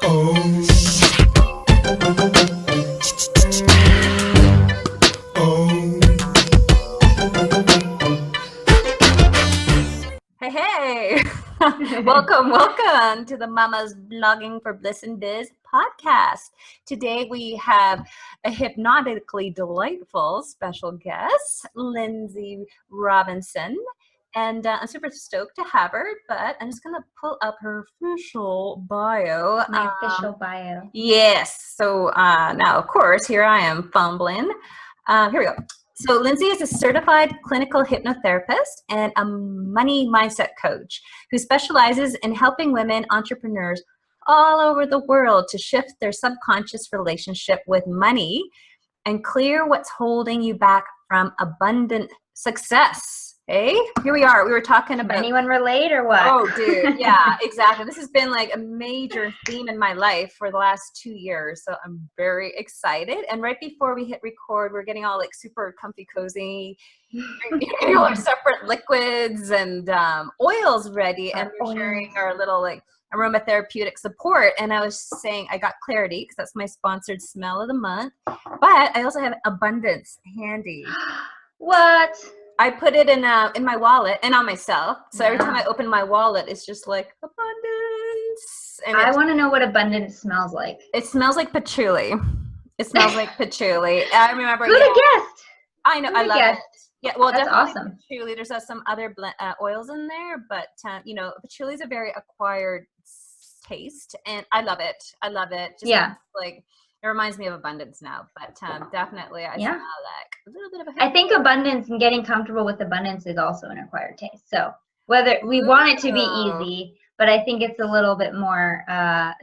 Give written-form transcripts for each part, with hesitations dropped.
Hey, hey! Welcome to the Mama's Blogging for Bliss and Biz podcast. Today we have a hypnotically delightful special guest, Lynnsey Robbinson. And I'm super stoked to have her, but I'm just going to pull up her official bio. My official bio. Yes. So now, of course, here I am fumbling. Here we go. So Lynnsey is a certified clinical hypnotherapist and a money mindset coach who specializes in helping women entrepreneurs all over the world to shift their subconscious relationship with money and clear what's holding you back from abundant success. Hey, here we are. We were talking about... Anyone relate or what? Oh, dude. Yeah, exactly. This has been like a major theme in my life for the last 2 years. So I'm very excited. And right before we hit record, we're getting all like super comfy, cozy, all our separate liquids and oils ready. And we're sharing our little like aromatherapeutic support. And I was saying I got clarity because that's my sponsored smell of the month. But I also have abundance handy. What? I put it in my wallet and on myself. So every time I open my wallet, it's just like abundance. And I want to know what abundance smells like. It smells like patchouli. It smells like patchouli. I remember. Who'd have guessed? I know. I love it. Yeah. Well, that's definitely awesome. patchouli. There's some other oils in there, but patchouli is a very acquired taste, and I love it. I love it. Just like. It reminds me of abundance now, but definitely I smell like a little bit of I think abundance and getting comfortable with abundance is also an acquired taste. So whether we want it to be easy, but I think it's a little bit more,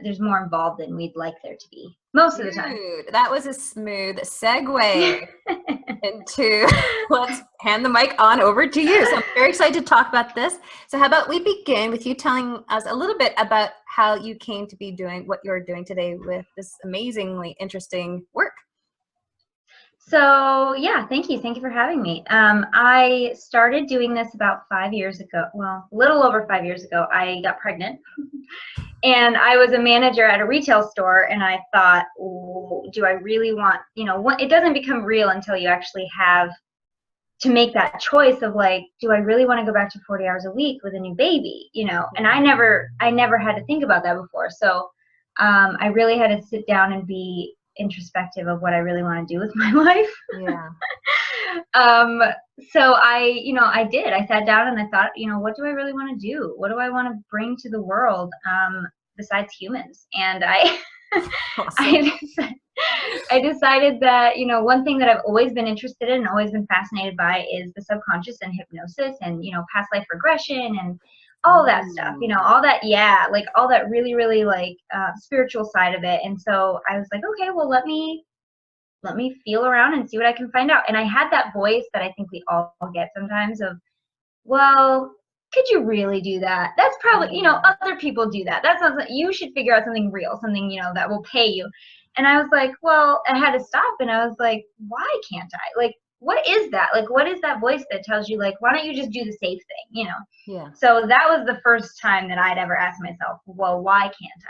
there's more involved than we'd like there to be most of the time. That was a smooth segue into, let's hand the mic on over to you. So I'm very excited to talk about this. So how about we begin with you telling us a little bit about how you came to be doing what you're doing today with this amazingly interesting work. So yeah, thank you for having me. I started doing this about 5 years ago. Well, a little over 5 years ago. I got pregnant, and I was a manager at a retail store, and I thought, do I really want? It doesn't become real until you actually have to make that choice of like, do I really want to go back to 40 hours a week with a new baby? And I never had to think about that before. So I really had to sit down and be introspective of what I really want to do with my life. Yeah. So I did. I sat down and I thought, what do I really want to do? What do I want to bring to the world besides humans? And Awesome. I decided that, one thing that I've always been interested in and always been fascinated by is the subconscious and hypnosis and, past life regression and all that stuff, all that, like all that really, really like spiritual side of it. And so I was like, okay, well, let me feel around and see what I can find out. And I had that voice that I think we all get sometimes of, well, could you really do that? That's probably, other people do that. That's not, you should figure out something real, something, that will pay you. And I was like, well, I had to stop. And I was like, why can't I? Like, what is that? Like, what is that voice that tells you, like, why don't you just do the safe thing, Yeah. So that was the first time that I'd ever asked myself, well, why can't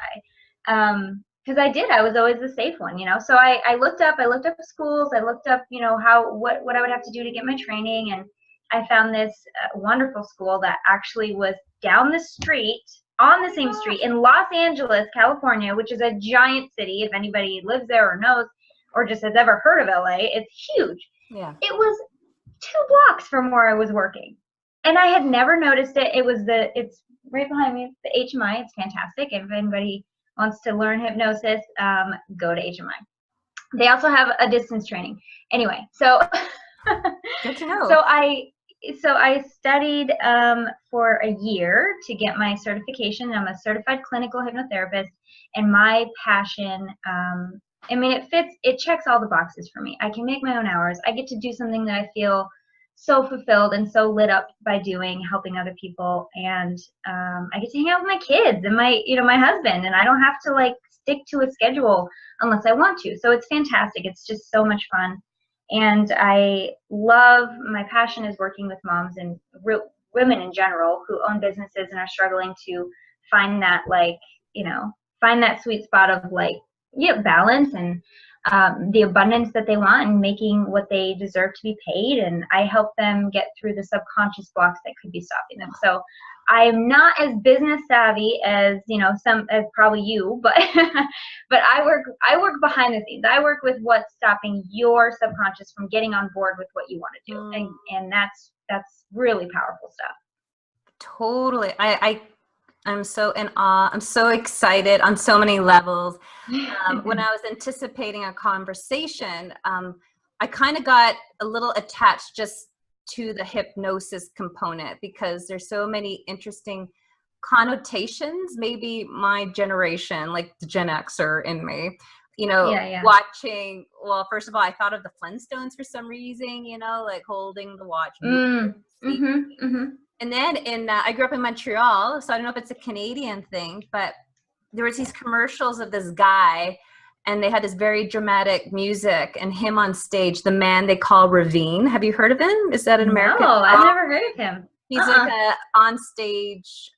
I? Because I did. I was always the safe one, So I looked up schools. I looked up, what I would have to do to get my training. And I found this wonderful school that actually was down the street, on the same street in Los Angeles, California, which is a giant city. If anybody lives there or knows or just has ever heard of LA, it's huge. Yeah. It was 2 blocks from where I was working. And I had never noticed it. It's right behind me, the HMI. It's fantastic. If anybody wants to learn hypnosis, go to HMI. They also have a distance training. Anyway, so good to know. So I studied for a year to get my certification. I'm a certified clinical hypnotherapist, and my passion, it checks all the boxes for me. I can make my own hours. I get to do something that I feel so fulfilled and so lit up by doing, helping other people. And I get to hang out with my kids and my husband, and I don't have to like stick to a schedule unless I want to. So it's fantastic. It's just so much fun. And my passion is working with moms and women in general who own businesses and are struggling to find that find that sweet spot of like, yeah, balance and the abundance that they want and making what they deserve to be paid. And I help them get through the subconscious blocks that could be stopping them. So I am not as business savvy as, you know, as probably you, but but I work behind the scenes. I work with what's stopping your subconscious from getting on board with what you want to do. And that's really powerful stuff. Totally. I'm so in awe. I'm so excited on so many levels. When I was anticipating a conversation, I kind of got a little attached just to the hypnosis component because there's so many interesting connotations. Maybe my generation, like the Gen Xer in me, you know, watching, well, first of all, I thought of the Flintstones for some reason, you know, like holding the watch. And then I grew up in Montreal, so I don't know if it's a Canadian thing, but there was these commercials of this guy, and they had this very dramatic music, and him on stage, the man they call Ravine. Have you heard of him? Is that an American? No, I've never heard of him. He's like a on-stage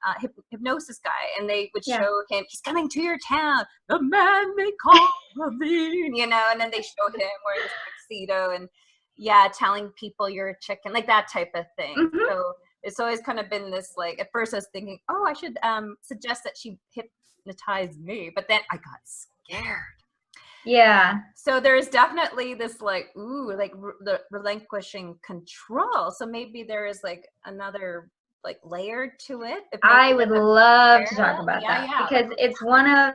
hypnosis guy, and they would show him, he's coming to your town, the man they call Ravine, you know, and then they show him wearing this tuxedo and, telling people you're a chicken, like that type of thing. So it's always kind of been this, like, at first I was thinking, oh, I should suggest that she hypnotize me, but then I got scared. Yeah. So there's definitely this like, the relinquishing control. So maybe there is like another like layer to it. I would love to talk about that because it's one of,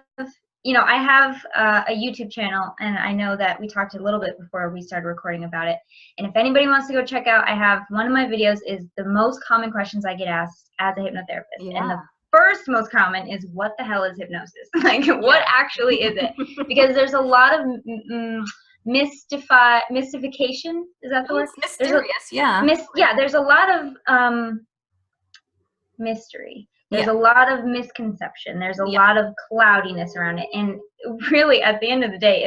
you know, I have a YouTube channel, and I know that we talked a little bit before we started recording about it. And if anybody wants to go check out, I have one of my videos is the most common questions I get asked as a hypnotherapist. Yeah. And the first most common is, what the hell is hypnosis? Like, what actually is it? Because there's a lot of mystification. Is that the word? It's mysterious, there's a lot of mystery. There's a lot of misconception. There's a lot of cloudiness around it. And really, at the end of the day,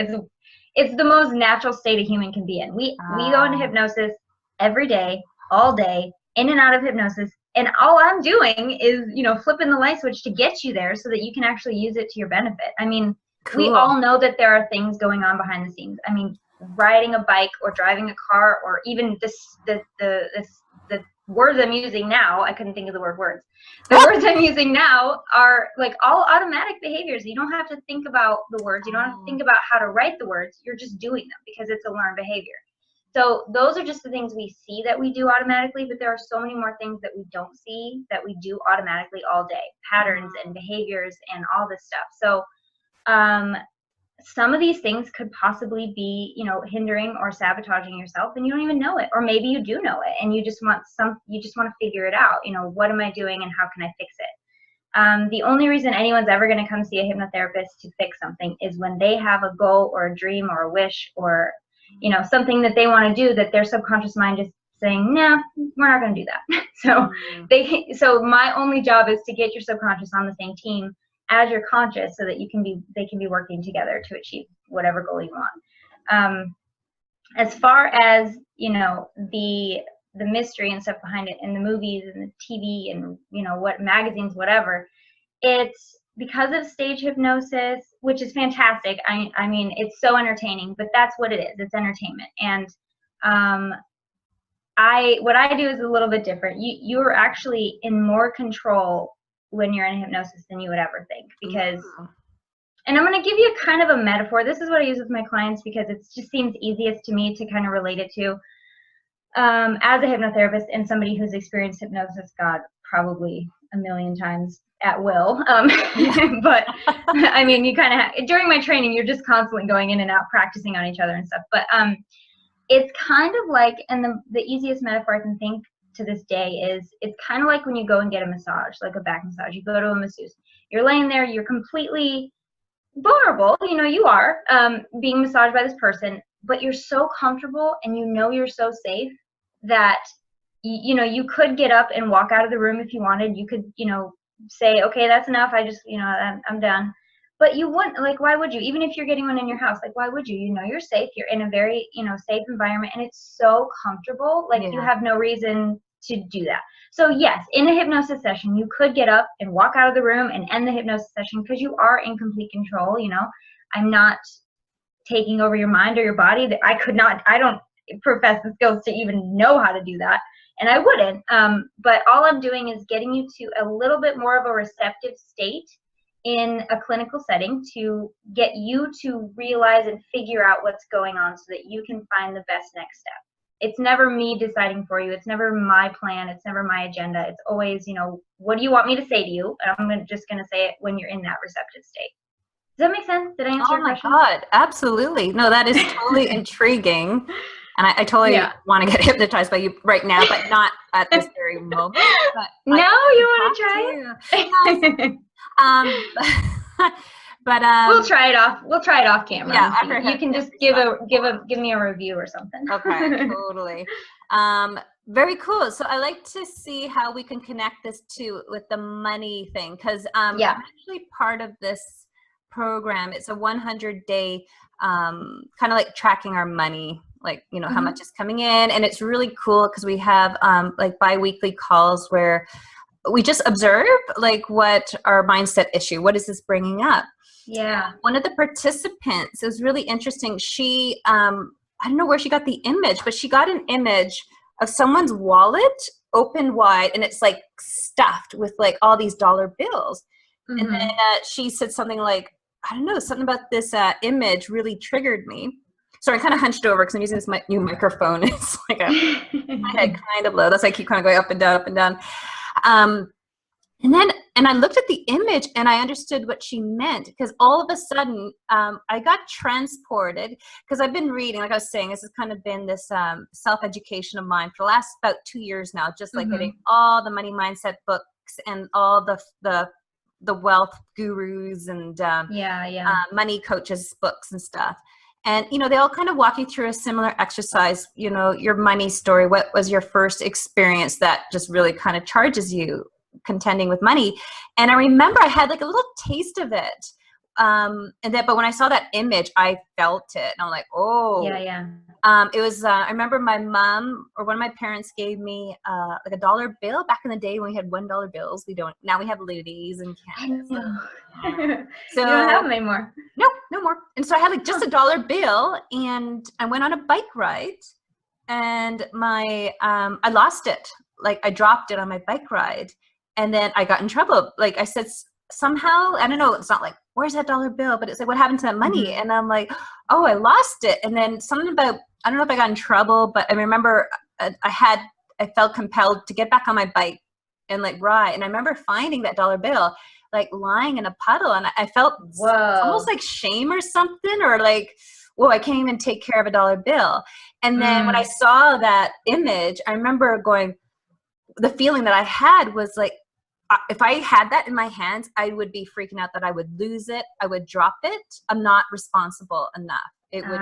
it's the most natural state a human can be in. We go into hypnosis every day, all day, in and out of hypnosis. And all I'm doing is, you know, flipping the light switch to get you there so that you can actually use it to your benefit. I mean, we all know that there are things going on behind the scenes. I mean, riding a bike or driving a car, or even the words I'm using now, I couldn't think of the words. The words I'm using now are like all automatic behaviors. You don't have to think about the words. You don't have to think about how to write the words. You're just doing them because it's a learned behavior. So those are just the things we see that we do automatically, but there are so many more things that we don't see that we do automatically all day. Patterns and behaviors and all this stuff. So some of these things could possibly be, you know, hindering or sabotaging yourself, and you don't even know it. Or maybe you do know it and you just want to figure it out. You know, what am I doing and how can I fix it? The only reason anyone's ever going to come see a hypnotherapist to fix something is when they have a goal or a dream or a wish or, you know, something that they want to do that their subconscious mind is saying, no, we're not going to do that. So my only job is to get your subconscious on the same team as your conscious, so that they can be working together to achieve whatever goal you want. As far as, you know, the mystery and stuff behind it in the movies and the TV and, you know, what magazines, whatever, it's because of stage hypnosis, which is fantastic. I mean, it's so entertaining, but that's what it is. It's entertainment. And what I do is a little bit different. You're actually in more control when you're in hypnosis than you would ever think, because, and I'm going to give you a kind of a metaphor. This is what I use with my clients because it just seems easiest to me to kind of relate it to. As a hypnotherapist and somebody who's experienced hypnosis, God, probably a million times at will. But I mean, you kind of during my training, you're just constantly going in and out, practicing on each other and stuff. But it's kind of like, and the easiest metaphor I can think to this day is, it's kind of like when you go and get a massage, like a back massage. You go to a masseuse, you're laying there, you're completely vulnerable, you know, you are being massaged by this person, but you're so comfortable and you know you're so safe that you know, you could get up and walk out of the room if you wanted. You could, you know, say, okay, that's enough, I just, you know, I'm done. But you wouldn't, like, why would you? Even if you're getting one in your house, like, why would you? You know, you're safe. You're in a very, you know, safe environment, and it's so comfortable. Like, you have no reason to do that. So yes, in a hypnosis session, you could get up and walk out of the room and end the hypnosis session because you are in complete control. You know, I'm not taking over your mind or your body. That I don't profess the skills to even know how to do that, and I wouldn't. But all I'm doing is getting you to a little bit more of a receptive state in a clinical setting to get you to realize and figure out what's going on so that you can find the best next step. It's never me deciding for you. It's never my plan. It's never my agenda. It's always, you know, what do you want me to say to you? And I'm just going to say it when you're in that receptive state. Does that make sense? Did I answer your question? Oh my God, absolutely. No, that is totally intriguing. And I totally want to get hypnotized by you right now, but not at this very moment. But no, you want to try it? But we'll try it off. We'll try it off camera. Yeah, you can just give me a review or something. Okay, totally. Very cool. So I like to see how we can connect this with the money thing, because I'm actually part of this program. It's a 100-day kind of like tracking our money, like, you know, how much is coming in, and it's really cool because we have like bi-weekly calls where we just observe like what our mindset issue, what is this bringing up? Yeah. One of the participants, it was really interesting. She, I don't know where she got the image, but she got an image of someone's wallet open wide, and it's like stuffed with like all these dollar bills. And then she said something like, I don't know, something about this image really triggered me. So I kind of hunched over because I'm using this new microphone. It's like my head kind of low. That's why I keep kind of going up and down, up and down. And I looked at the image and I understood what she meant, because all of a sudden I got transported, because I've been reading, like I was saying, this has kind of been this self-education of mine for the last about 2 years now, just like getting all the money mindset books and all the wealth gurus and money coaches books and stuff. And, you know, they all kind of walk you through a similar exercise, you know, your money story. What was your first experience that just really kind of charges you contending with money? And I remember I had like a little taste of it. But when I saw that image, I felt it. And I'm like, oh. Yeah. It was, I remember my mom or one of my parents gave me like a $1 bill back in the day when we had $1 bills. Now we have Ludies and Canada. So you don't have them anymore. No more. And so I had like just a $1 bill, and I went on a bike ride, and I lost it. Like I dropped it on my bike ride, and then I got in trouble. Like I said, somehow, I don't know, it's not like, where's that $1 bill? But it's like, what happened to that money? And I'm like, oh, I lost it. And then something about, I don't know if I got in trouble, but I remember I felt compelled to get back on my bike and like ride. And I remember finding that $1 bill like lying in a puddle, and I felt almost like shame or something, or like, whoa, I can't even take care of a $1 bill. And then when I saw that image, I remember going, the feeling that I had was like, if I had that in my hands, I would be freaking out that I would lose it. I would drop it. I'm not responsible enough. It would,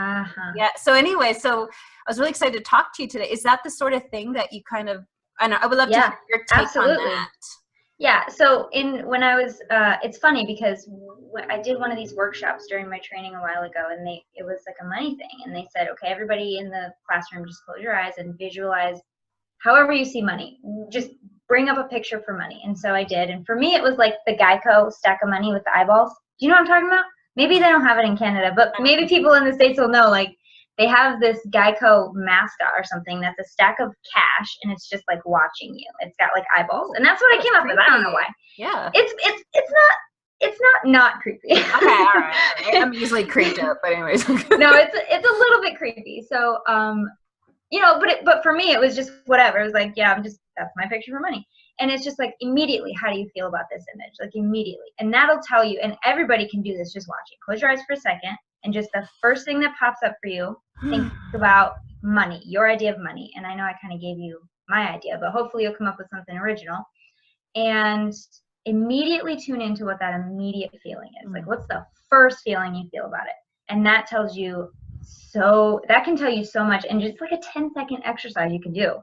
So anyway, so I was really excited to talk to you today. Is that the sort of thing that you kind of, I would love to hear your take on that. Yeah. So when I was, it's funny because I did one of these workshops during my training a while ago, and it was like a money thing. And they said, okay, everybody in the classroom, just close your eyes and visualize however you see money. Just bring up a picture for money. And so I did. And for me, it was like the Geico stack of money with the eyeballs. Do you know what I'm talking about? Maybe they don't have it in Canada, but maybe people in the States will know, like, they have this Geico mascot or something that's a stack of cash, and it's just like watching you. It's got like eyeballs, and that's what I came up with. I don't know why. Yeah. It's not creepy. Okay, all right. I'm easily creeped out, but anyways. No, it's a little bit creepy. So but for me it was just whatever. It was like, that's my picture for money. And it's just like, immediately, how do you feel about this image? Like immediately. And that'll tell you, and everybody can do this, just watch it. Close your eyes for a second, and just the first thing that pops up for you, think about money, your idea of money. And I know I kind of gave you my idea, but hopefully you'll come up with something original. And immediately tune into what that immediate feeling is. Like, what's the first feeling you feel about it? And that tells you that can tell you so much. And just like a 10-second exercise you can do.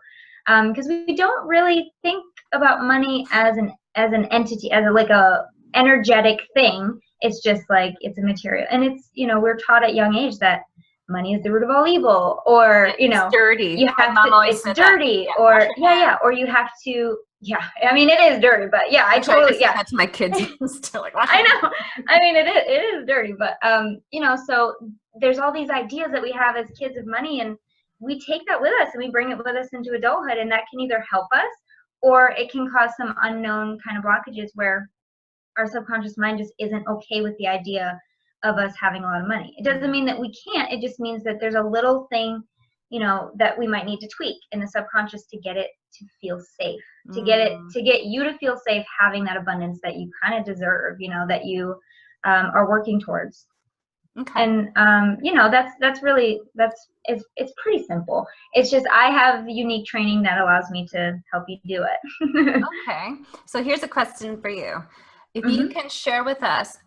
Because we don't really think about money as an entity, as a energetic thing. It's just like, it's a material. And it's, we're taught at young age that money is the root of all evil, or, you know, dirty. you have to, it's dirty, or or you have to, I mean, it is dirty, but I totally, that's my kids. Still like, I know. I mean, it is dirty, but, you know, so there's all these ideas that we have as kids of money, and we take that with us and we bring it with us into adulthood, and that can either help us or it can cause some unknown kind of blockages where our subconscious mind just isn't okay with the idea of us having a lot of money. It doesn't mean that we can't. It just means that there's a little thing, you know, that we might need to tweak in the subconscious to get it to feel safe, to get you to feel safe having that abundance that you kind of deserve, you know, that you are working towards. Okay. And you know, that's really, it's pretty simple. It's just I have unique training that allows me to help you do it. Okay. So here's a question for you. If you can share with us,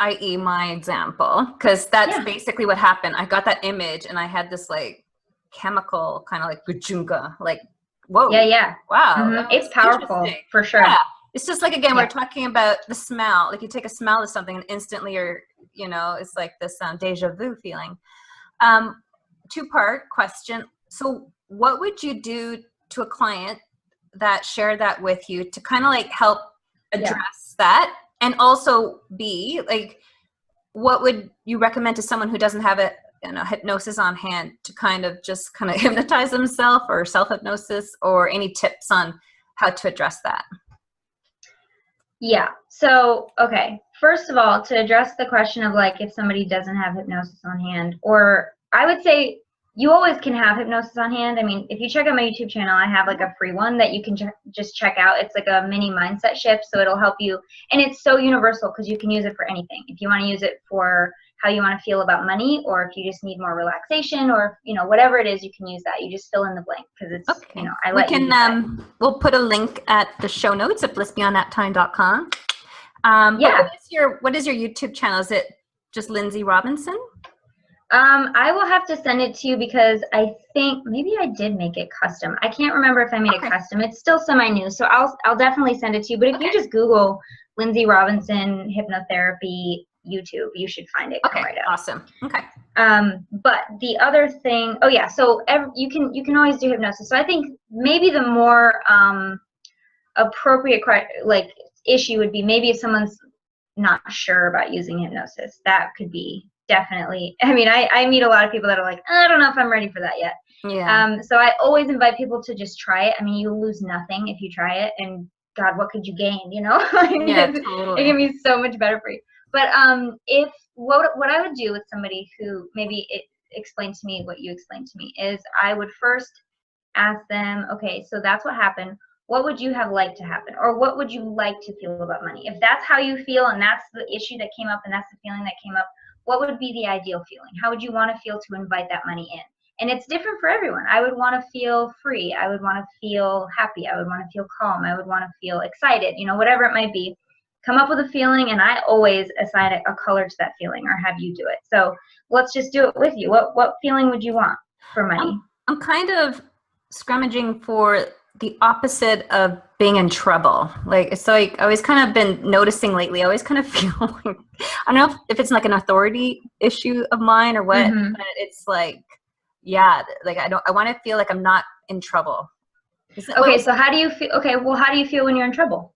i.e. my example, because that's basically what happened. I got that image and I had this like chemical kind of like gujunga, like, whoa. Yeah. Wow. It's powerful for sure. Yeah. It's just like, again, we're talking about the smell. Like you take a smell of something and instantly you're, you know, it's like this deja vu feeling. Two-part question. So what would you do to a client that shared that with you to kind of like help address that? And also B, like, what would you recommend to someone who doesn't have hypnosis on hand to kind of just kind of hypnotize themselves, or self-hypnosis, or any tips on how to address that? Yeah. So, okay. First of all, to address the question of like if somebody doesn't have hypnosis on hand, or I would say you always can have hypnosis on hand. I mean, if you check out my YouTube channel, I have like a free one that you can just check out. It's like a mini mindset shift, so it'll help you. And it's so universal because you can use it for anything. If you want to use it for how you want to feel about money, or if you just need more relaxation, or, you know, whatever it is, you can use that. You just fill in the blank because it's, you know, I let you we'll put a link at the show notes at blissbeyondnaptime.com. What is your YouTube channel? Is it just Lynnsey Robbinson? I will have to send it to you because I think maybe I did make it custom. I can't remember if I made it custom. It's still semi-new, so I'll definitely send it to you. But if you just Google Lynnsey Robinson hypnotherapy YouTube, you should find it. Okay, awesome. Okay. But the other thing, so you can always do hypnosis. So I think maybe the more appropriate like issue would be maybe if someone's not sure about using hypnosis. That could be definitely, I mean, I meet a lot of people that are like, I don't know if I'm ready for that yet. Yeah. So I always invite people to just try it. I mean, you lose nothing if you try it, and God, what could you gain, you know? Totally. It can be so much better for you. But if what I would do with somebody who maybe it explained to me what you explained to me is I would first ask them, okay, so that's what happened. What would you have liked to happen? Or what would you like to feel about money? If that's how you feel and that's the issue that came up and that's the feeling that came up, what would be the ideal feeling? How would you want to feel to invite that money in? And it's different for everyone. I would want to feel free. I would want to feel happy. I would want to feel calm. I would want to feel excited, you know, whatever it might be. Come up with a feeling, and I always assign a color to that feeling or have you do it. So let's just do it with you. What feeling would you want for money? I'm kind of scrummaging for the opposite of being in trouble. Like, it's like I always kind of been noticing lately, I always kind of feel like, I don't know if it's like an authority issue of mine or what, but it's like, like I want to feel like I'm not in trouble. Okay, so how do you feel? Okay, well, how do you feel when you're in trouble?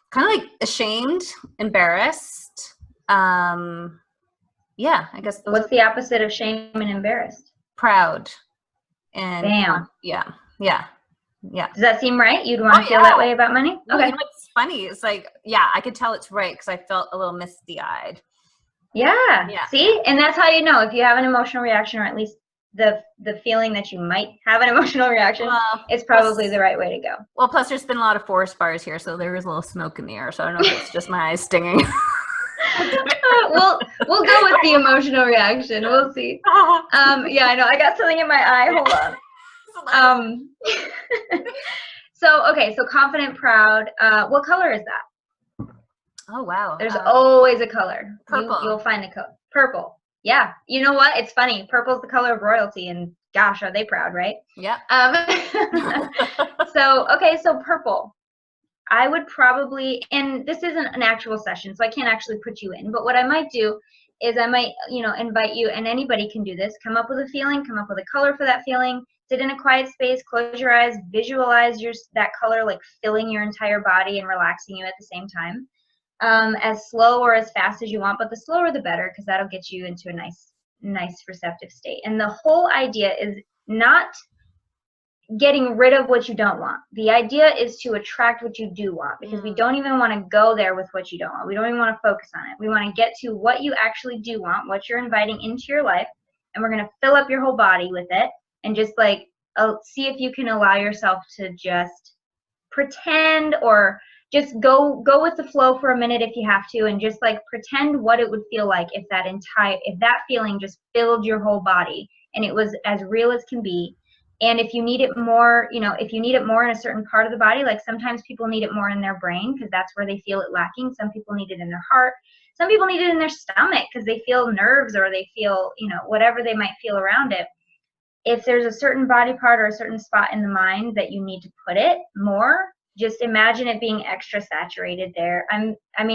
Kind of like ashamed, embarrassed. I guess. What's the opposite of shame and embarrassed? Proud. And bam. Yeah. Does that seem right? You'd want to feel that way about money? Okay. You know what's funny? It's like, I could tell it's right because I felt a little misty-eyed. Yeah. See? And that's how you know if you have an emotional reaction, or at least the feeling that you might have an emotional reaction, it's probably the right way to go. Well, plus there's been a lot of forest fires here, so there is a little smoke in the air. So I don't know if it's just my eyes stinging. We'll go with the emotional reaction. We'll see. I know. I got something in my eye. Hold on. So confident, proud. What color is that? Oh, wow. There's always a color. Purple. You'll find a color. Purple. Yeah. You know what? It's funny. Purple's the color of royalty, and gosh, are they proud, right? Yeah. So purple. I would probably, and this isn't an actual session, so I can't actually put you in, but what I might do is I might, invite you, and anybody can do this, come up with a feeling, come up with a color for that feeling, sit in a quiet space, close your eyes, visualize that color like filling your entire body and relaxing you at the same time. As slow or as fast as you want, but the slower the better, because that'll get you into a nice receptive state. And the whole idea is not getting rid of what you don't want. The idea is to attract what you do want, because we don't even want to go there with what you don't want. We don't even want to focus on it. We want to get to what you actually do want, what you're inviting into your life, and we're going to fill up your whole body with it, and just like see if you can allow yourself to just pretend, or just go with the flow for a minute if you have to, and just like pretend what it would feel like if that feeling just filled your whole body and it was as real as can be. And if you need it more, if you need it more in a certain part of the body, like sometimes people need it more in their brain because that's where they feel it lacking. Some people need it in their heart. Some people need it in their stomach because they feel nerves, or they feel, whatever they might feel around it. If there's a certain body part or a certain spot in the mind that you need to put it more, just imagine it being extra saturated there.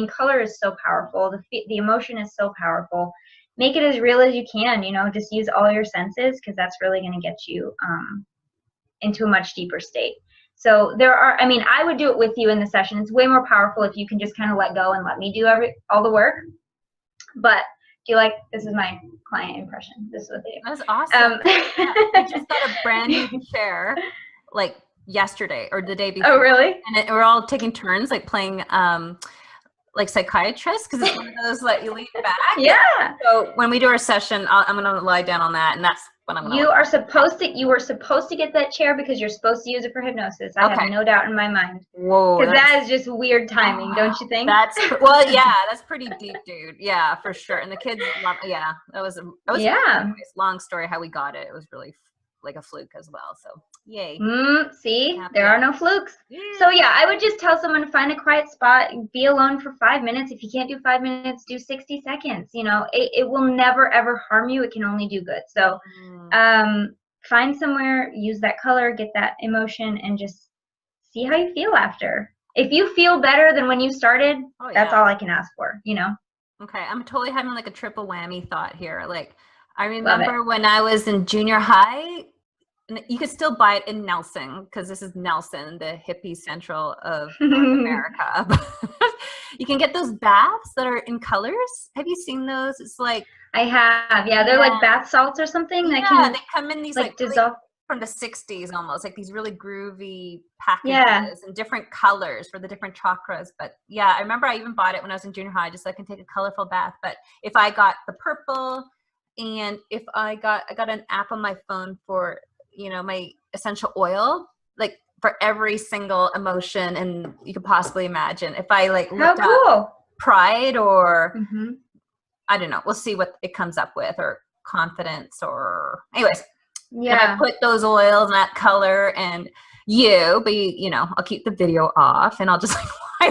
Color is so powerful. The emotion is so powerful. Make it as real as you can, just use all your senses, because that's really going to get you into a much deeper state. So I would do it with you in the session. It's way more powerful if you can just kind of let go and let me do all the work. But this is my client impression. This is what they do. That's awesome. I just got a brand new chair like yesterday or the day before. Oh, really? And we're all taking turns like playing like psychiatrist, because it's one of those that you lean back. Yeah. So when we do our session, I'm going to lie down on that, and that's when I'm going to. You were supposed to get that chair because you're supposed to use it for hypnosis. I have no doubt in my mind. Whoa. Because that is just weird timing, don't you think? That's pretty deep, dude. Yeah, for sure. And the kids, that was anyways, long story how we got it. It was really like a fluke as well. So yay. See, there are no flukes. Yeah. So I would just tell someone to find a quiet spot, be alone for 5 minutes. If you can't do 5 minutes, do 60 seconds. It will never ever harm you. It can only do good. So find somewhere, use that color, get that emotion, and just see how you feel after. If you feel better than when you started, that's all I can ask for, Okay, I'm totally having like a triple whammy thought here. Like, I remember when I was in junior high, and you could still buy it in Nelson, because this is Nelson, the hippie central of North America. You can get those baths that are in colors. Have you seen those? It's like, I have. Yeah, they're like bath salts or something. They come in these like dissolve from the 60s almost, like these really groovy packages and different colors for the different chakras. But I remember I even bought it when I was in junior high, just so I can take a colorful bath. But if I got the purple, and if I got an app on my phone for my essential oil, like for every single emotion and you could possibly imagine. If I like looked up pride or I don't know, we'll see what it comes up with, or confidence, or anyways. I put those oils and that color and I'll keep the video off and I'll just like I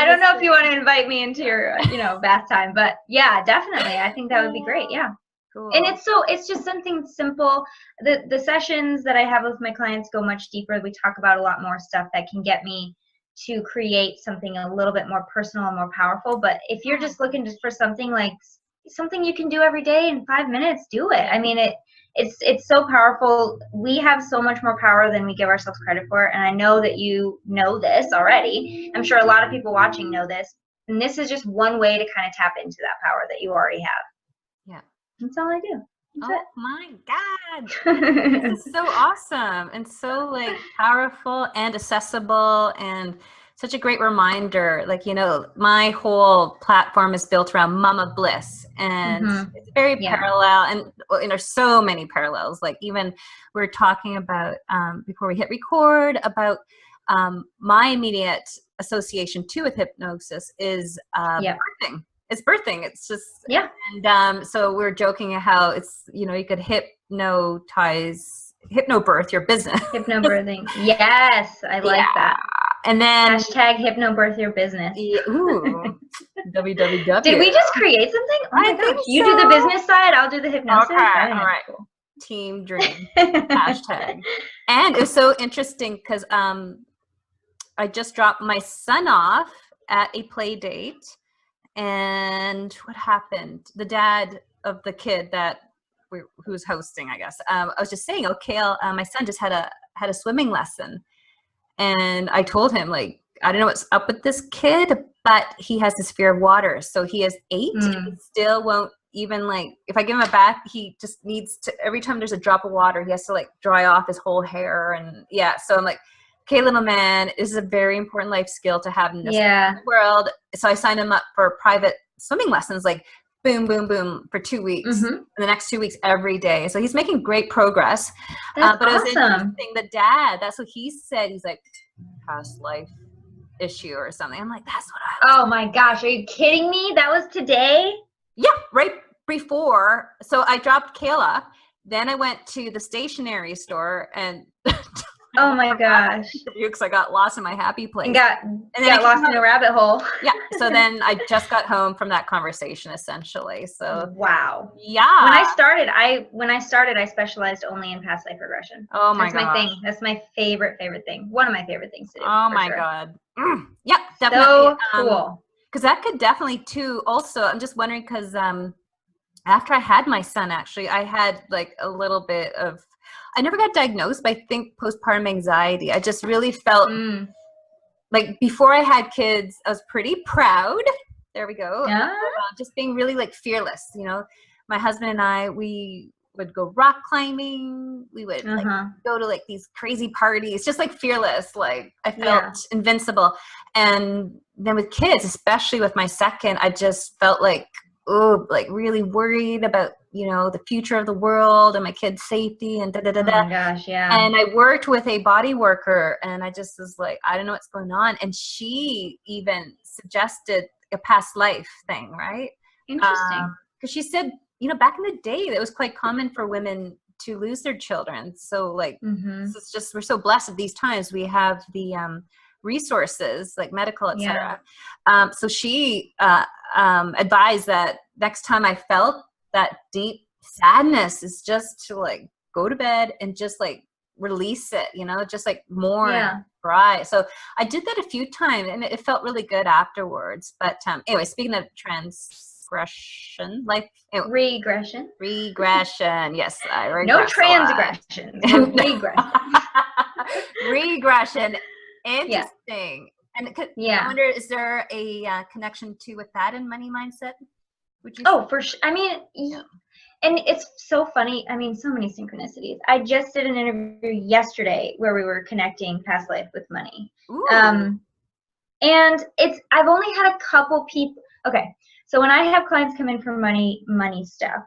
don't know if you want to invite me into your bath time, but definitely, I think that would be great. Cool. And it's just something simple. The sessions that I have with my clients go much deeper. We talk about a lot more stuff that can get me to create something a little bit more personal and more powerful. But if you're just looking for something like something you can do every day in 5 minutes, do it. I mean, it's so powerful. We have so much more power than we give ourselves credit for. And I know that you know this already. I'm sure a lot of people watching know this. And this is just one way to kind of tap into that power that you already have. Yeah. That's all I do. My God. This is so awesome and so like powerful and accessible, and such a great reminder. Like, my whole platform is built around Mama Bliss, and it's very parallel, and there's so many parallels. Like, even we were talking about before we hit record about my immediate association too with hypnosis is birthing. It's birthing. It's just, and so we're joking how it's, you could hypnobirth your business. Hypnobirthing. Yes, I like that. And then hashtag hypnobirth your business. Ooh, www. Did we just create something? Oh my gosh. You do the business side, I'll do the hypnosis. Okay, all right. Cool. Team dream. Hashtag. And it was so interesting because I just dropped my son off at a play date, and what happened? The dad of the kid who's hosting, I guess. I was just saying, okay, my son just had a swimming lesson, and I told him, like, I don't know what's up with this kid, but he has this fear of water. So he is 8, and he still won't even, like, if I give him a bath, he just needs to, every time there's a drop of water, he has to like dry off his whole hair. And yeah, so I'm like, okay, little man, this is a very important life skill to have in this world. So I signed him up for private swimming lessons, like boom, boom, boom, for 2 weeks. And the next 2 weeks, every day. So he's making great progress. That's but awesome. it was interesting. The dad, that's what he said. He's like, past life issue or something. I'm like, that's what I was. Oh my gosh, are you kidding me? That was today? Yeah, right before. So I dropped Kayla. Then I went to the stationery store and oh my gosh, because I got lost in my happy place and got lost in a rabbit hole. Yeah, so then I just got home from that conversation, essentially. So wow. Yeah, when I started I specialized only in past life regression. Oh my god, that's my thing. That's my favorite thing. One of my favorite things to do. Oh my god. Yeah, definitely. So cool. Because that could definitely too. Also, I'm just wondering, because after I had my son, actually, I had like a little bit of, I never got diagnosed, but I think postpartum anxiety. I just really felt like before I had kids, I was pretty proud. There we go. Yeah. Just being really like fearless. You know, my husband and I, we would go rock climbing. We would like go to like these crazy parties, just like fearless. Like I felt invincible. And then with kids, especially with my second, I just felt like, like really worried about, you know, the future of the world and my kid's safety and da-da-da-da. Oh my gosh, yeah. And I worked with a body worker, and I just was like, I don't know what's going on. And she even suggested a past life thing, right? Interesting. Because she said, you know, back in the day, it was quite common for women to lose their children. So like, so it's just, we're so blessed at these times. We have the resources like medical, etc. So she advised that next time I felt that deep sadness is just to like go to bed and just like release it, you know, just like mourn, cry. So I did that a few times, and it felt really good afterwards. But anyway, speaking of transgression, regression. Yes, I regress. No transgression. Regression. Regression. Interesting. And I wonder, is there a connection to with that in money mindset? Would you? Oh, for sure. I mean, and it's so funny. I mean, so many synchronicities. I just did an interview yesterday where we were connecting past life with money. And I've only had a couple people. Okay, so when I have clients come in for money stuff,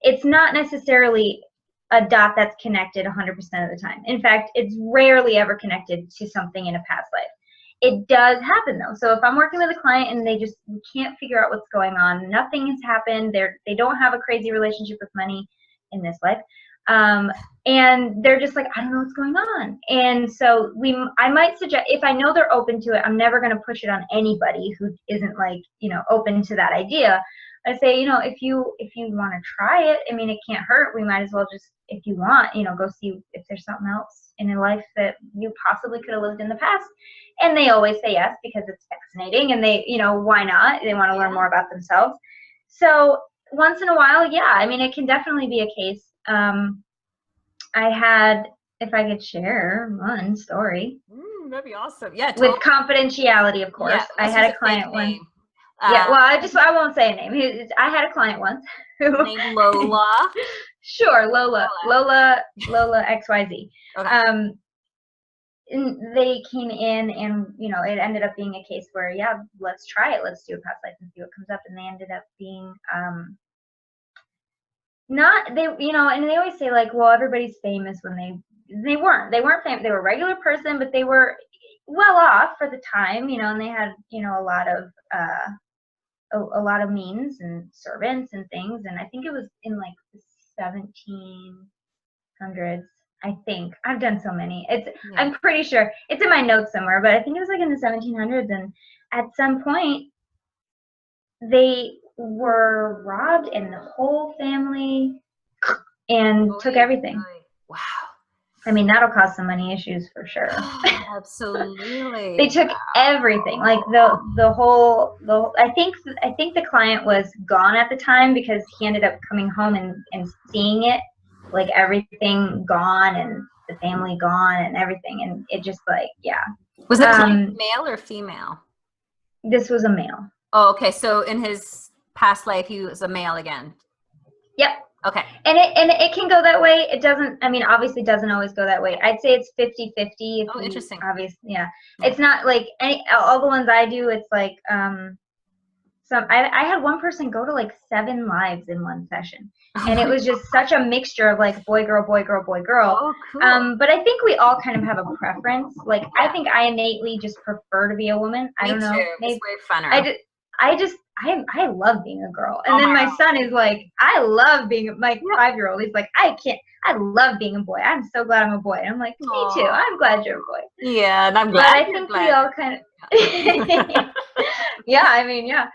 it's not necessarily a dot that's connected 100% of the time. In fact, it's rarely ever connected to something in a past life. It does happen though. So if I'm working with a client and they just can't figure out what's going on, nothing has happened, they don't have a crazy relationship with money in this life, and they're just like, I don't know what's going on. And so I might suggest, if I know they're open to it, I'm never going to push it on anybody who isn't like, you know, open to that idea. I say, you know, if you want to try it, I mean, it can't hurt. We might as well just, if you want, you know, go see if there's something else in your life that you possibly could have lived in the past. And they always say yes, because it's fascinating, and they, you know, why not? They want to learn more about themselves. So once in a while, I mean, it can definitely be a case. I had, if I could share one story. That'd be awesome. Yeah. With confidentiality, of course. Yeah, I had a client once. Well, I won't say a name. I had a client once named Lola. Sure, Lola XYZ. Okay. And they came in, and you know, it ended up being a case where, let's try it. Let's do a past life and see what comes up. And they ended up being you know, and they always say like, well, everybody's famous when they weren't famous. They were a regular person, but they were well off for the time, you know, and they had, you know, a lot of means and servants and things. And I think it was in like the 1700s. I think I've done so many. I'm pretty sure it's in my notes somewhere, but I think it was like in the 1700s. And at some point, they were robbed, and the whole family took everything. Wow. I mean, that'll cause some money issues for sure. Absolutely. They took everything, like the whole. I think the client was gone at the time because he ended up coming home and seeing it, like everything gone and the family gone and everything, and it just like, yeah. Was it male or female? This was a male. Oh, okay. So in his past life, he was a male again. Yep. Okay. And it can go that way. It doesn't, I mean, obviously doesn't always go that way. I'd say it's 50-50. Oh, interesting. Obviously, yeah. It's not like all the ones I do, it's like, I had one person go to like 7 lives in one session. And it was just such a mixture of like boy, girl, boy, girl, boy, girl. Oh, cool. But I think we all kind of have a preference. Like, I think I innately just prefer to be a woman. I don't know. Too. It's way funner. I love being a girl. And then my son is like, I love being, my 5-year-old. He's like, I love being a boy. I'm so glad I'm a boy. And I'm like, me too. I'm glad you're a boy. Yeah, and I'm glad. But I think we all kind of, yeah, I mean, yeah.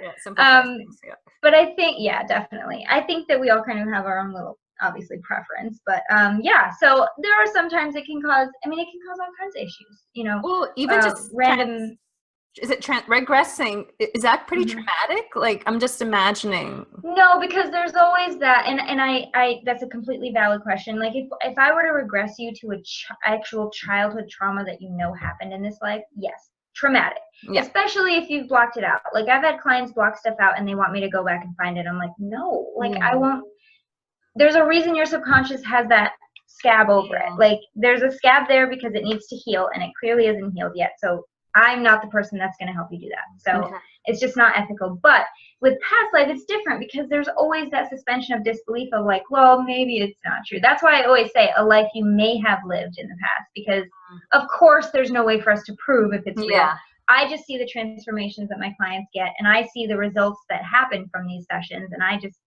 But I think, yeah, definitely. I think that we all kind of have our own little, obviously, preference. But yeah, so there are sometimes it can cause all kinds of issues, you know. Well, even just random. Is it regressing? Is that pretty traumatic? Like, I'm just imagining. No, because there's always that, and I that's a completely valid question. Like, if I were to regress you to a actual childhood trauma that you know happened in this life, yes, traumatic. Yeah. Especially if you've blocked it out. Like, I've had clients block stuff out and they want me to go back and find it. I'm like, no, like I won't. There's a reason your subconscious has that scab over it. Like, there's a scab there because it needs to heal, and it clearly isn't healed yet. So I'm not the person that's going to help you do that. So it's just not ethical. But with past life, it's different because there's always that suspension of disbelief of like, well, maybe it's not true. That's why I always say a life you may have lived in the past, because of course there's no way for us to prove if it's real. I just see the transformations that my clients get, and I see the results that happen from these sessions, and I just,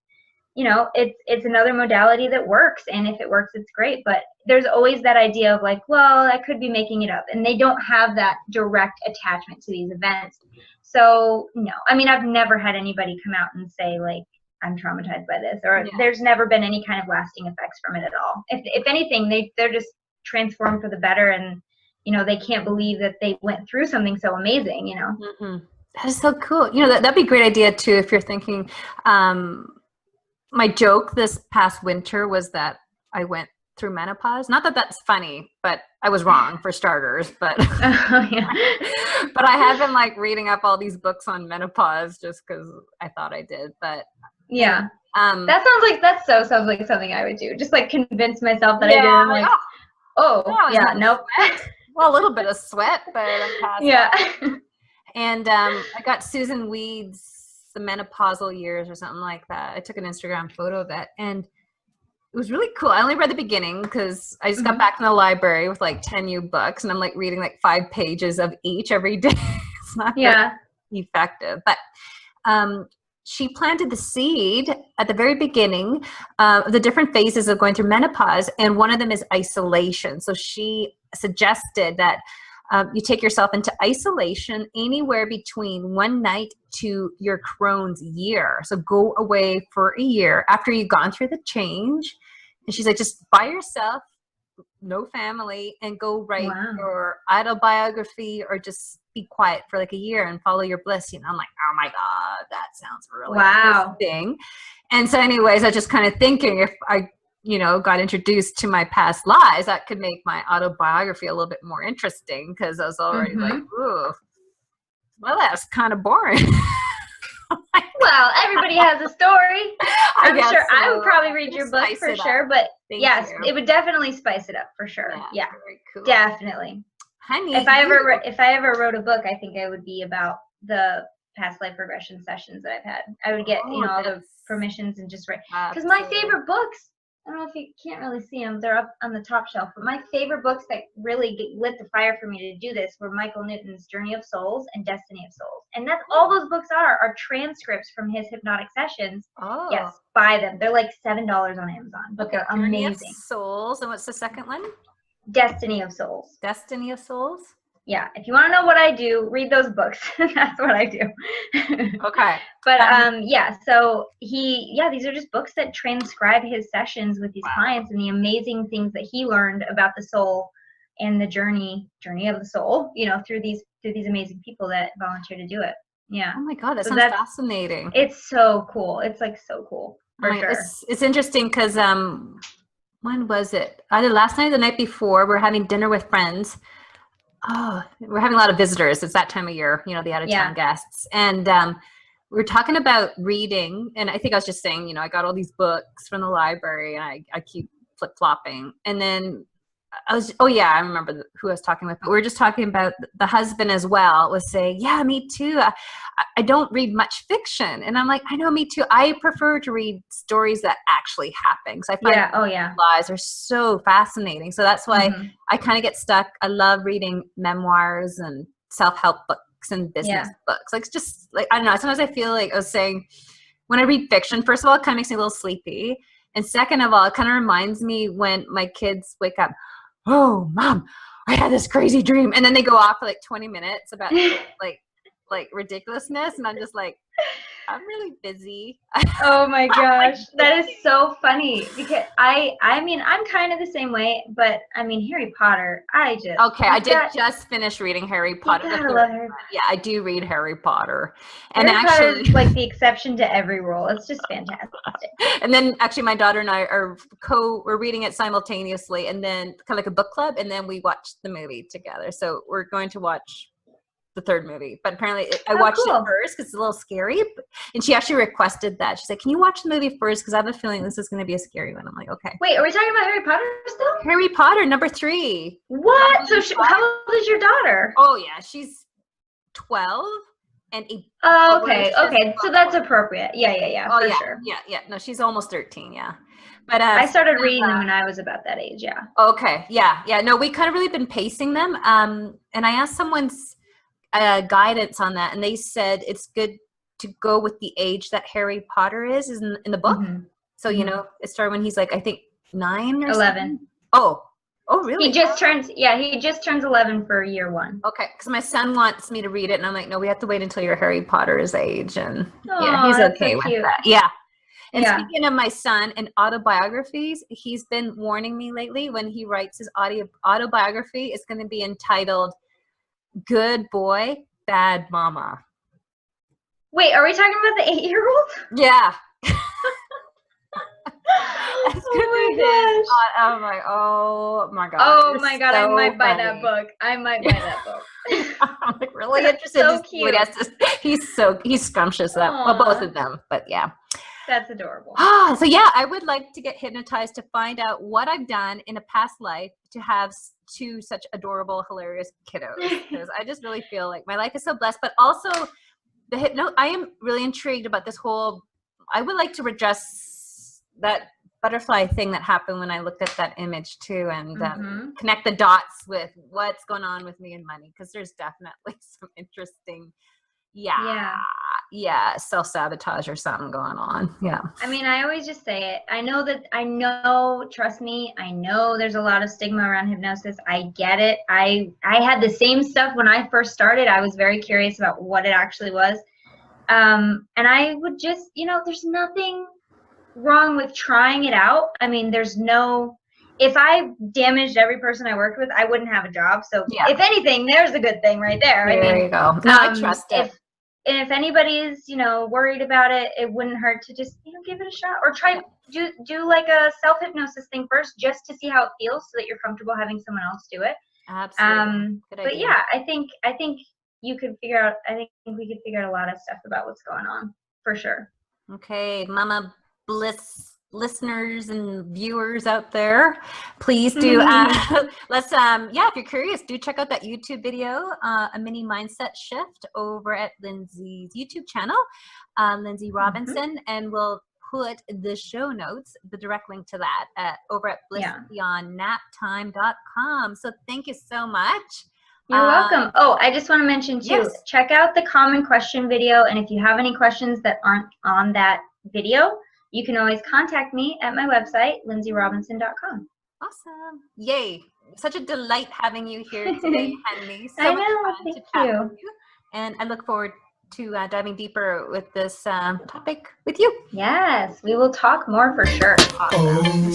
you know, it's another modality that works, and if it works, it's great. But there's always that idea of like, well, I could be making it up, and they don't have that direct attachment to these events. So no, I mean, I've never had anybody come out and say like, I'm traumatized by this, or there's never been any kind of lasting effects from it at all. If anything, they're just transformed for the better, and you know, they can't believe that they went through something so amazing, you know. That is so cool. You know, that'd be a great idea too if you're thinking. My joke this past winter was that I went through menopause. Not that that's funny, but I was wrong for starters. But but I have been like reading up all these books on menopause just because I thought I did. But yeah, that sounds like something I would do. Just like convince myself that I did. I'm like, nope. Well, a little bit of sweat, but I'm past that. And I got Susan Weed's The Menopausal Years or something like that. I took an Instagram photo of it, and it was really cool. I only read the beginning because I just got back from the library with like 10 new books, and I'm like reading like 5 pages of each every day. It's not very effective, but she planted the seed at the very beginning of the different phases of going through menopause, and one of them is isolation. So she suggested that you take yourself into isolation anywhere between 1 night to your Crohn's year. So go away for a year after you've gone through the change. And she's like, just by yourself, no family, and go write your autobiography or just be quiet for like a year and follow your bliss. You know, I'm like, oh my God, that sounds really interesting. And so anyways, I was just kind of thinking if I, you know, got introduced to my past lives, that could make my autobiography a little bit more interesting, because I was already like, ooh, well, that's kind of boring. Well, everybody has a story. I'm sure so. I would probably read your book for sure, but yes, it would definitely spice it up for sure. Yeah, very cool. Definitely. Honey, if I ever wrote a book, I think it would be about the past life regression sessions that I've had. I would get, you know, all the permissions and just write. Because my favorite books, I don't know if you can't really see them, they're up on the top shelf, but my favorite books that really lit the fire for me to do this were Michael Newton's Journey of Souls and Destiny of Souls. And that's all those books are transcripts from his hypnotic sessions. Oh. Yes, buy them. They're like $7 on Amazon, but they're amazing. Journey of Souls, and what's the second one? Destiny of Souls. Destiny of Souls? Yeah, if you want to know what I do, read those books. That's what I do. Okay. But yeah, so these are just books that transcribe his sessions with these clients and the amazing things that he learned about the soul and the journey of the soul, you know, through these amazing people that volunteer to do it. Yeah. Oh my God, that So sounds fascinating. It's so cool. It's like so cool for sure. It's interesting because when was it? Either last night or the night before, we're having dinner with friends. Oh, we're having a lot of visitors. It's that time of year, you know, the out-of-town guests. And we're talking about reading. And I think I was just saying, you know, I got all these books from the library and I keep flip-flopping. And then I remember who I was talking with. But we were just talking about the husband as well was saying, yeah, me too. I don't read much fiction. And I'm like, I know, me too. I prefer to read stories that actually happen. Because I find lives are so fascinating. So that's why I kind of get stuck. I love reading memoirs and self-help books and business books. Like, just like, I don't know. Sometimes I feel like I was saying, when I read fiction, first of all, it kind of makes me a little sleepy. And second of all, it kind of reminds me when my kids wake up, oh, Mom, I had this crazy dream. And then they go off for like 20 minutes about like ridiculousness. And I'm just like, I'm really busy. Oh my gosh. That is so funny because I mean, I'm kind of the same way, but I mean, Harry Potter, I did just finish reading Harry Potter. I love Harry Potter. Yeah, I do read Harry Potter. And Harry Potter is like the exception to every rule. It's just fantastic. And then actually my daughter and I we're reading it simultaneously and then kind of like a book club. And then we watch the movie together. So we're going to watch the third movie, but apparently I watched it first because it's a little scary. And she actually requested that. She said, "Can you watch the movie first? Because I have a feeling this is going to be a scary one." I'm like, "Okay." Wait, are we talking about Harry Potter still? Harry Potter number 3. What? So how old is your daughter? Oh yeah, she's 12 and okay. So that's appropriate. Yeah. Oh for sure. Yeah. No, she's almost 13. Yeah. But I started reading them when I was about that age. Yeah. Okay. Yeah. No, we kind of really been pacing them. And I asked someone's guidance on that, and they said it's good to go with the age that Harry Potter is in the book. So you know, it started when he's like, I think 9 or 11. Something. Oh, really? He just turns 11 for year 1. Okay, because my son wants me to read it, and I'm like, no, we have to wait until you're Harry Potter's age, and he's okay with that. Yeah. And speaking of my son and autobiographies, he's been warning me lately when he writes his autobiography, it's going to be entitled Good Boy, Bad Mama. Wait, are we talking about the 8-year-old? Yeah. Oh my gosh. Oh my god, I might buy that book. I'm like really interested. So cute. He's scrumptious. Well, both of them, but yeah. That's adorable. So yeah, I would like to get hypnotized to find out what I've done in a past life to have 2 such adorable, hilarious kiddos. Because I just really feel like my life is so blessed. But also, I am really intrigued about this whole. I would like to redress that butterfly thing that happened when I looked at that image too, and connect the dots with what's going on with me and money. Because there's definitely some interesting. Self-sabotage or something going on. Yeah. I mean, I always just say it. Trust me, I know there's a lot of stigma around hypnosis. I get it. I had the same stuff when I first started. I was very curious about what it actually was. And I would just, there's nothing wrong with trying it out. I mean, if I damaged every person I worked with, I wouldn't have a job. So if anything, there's a good thing right there. There you go. No, I trust it. And if anybody's, worried about it, it wouldn't hurt to just, give it a shot or try do like a self-hypnosis thing first, just to see how it feels so that you're comfortable having someone else do it. Absolutely. But yeah, I think you could figure out, we could figure out a lot of stuff about what's going on for sure. Okay. Mama Bliss listeners and viewers out there, please do if you're curious, do check out that YouTube video, a mini mindset shift, over at Lynnsey's YouTube channel, Lynnsey Robbinson, and we'll put the show notes, the direct link to that over at blissbeyondnaptime.com. So thank you so much. You're welcome. Oh, I just want to mention too, check out the common question video, and if you have any questions that aren't on that video, you can always contact me at my website, lynnseyrobinson.com. Awesome. Yay. such a delight having you here today, Henley. So I much know. fun Thank to chat you. with you. And I look forward to diving deeper with this topic with you. Yes, we will talk more for sure. Awesome.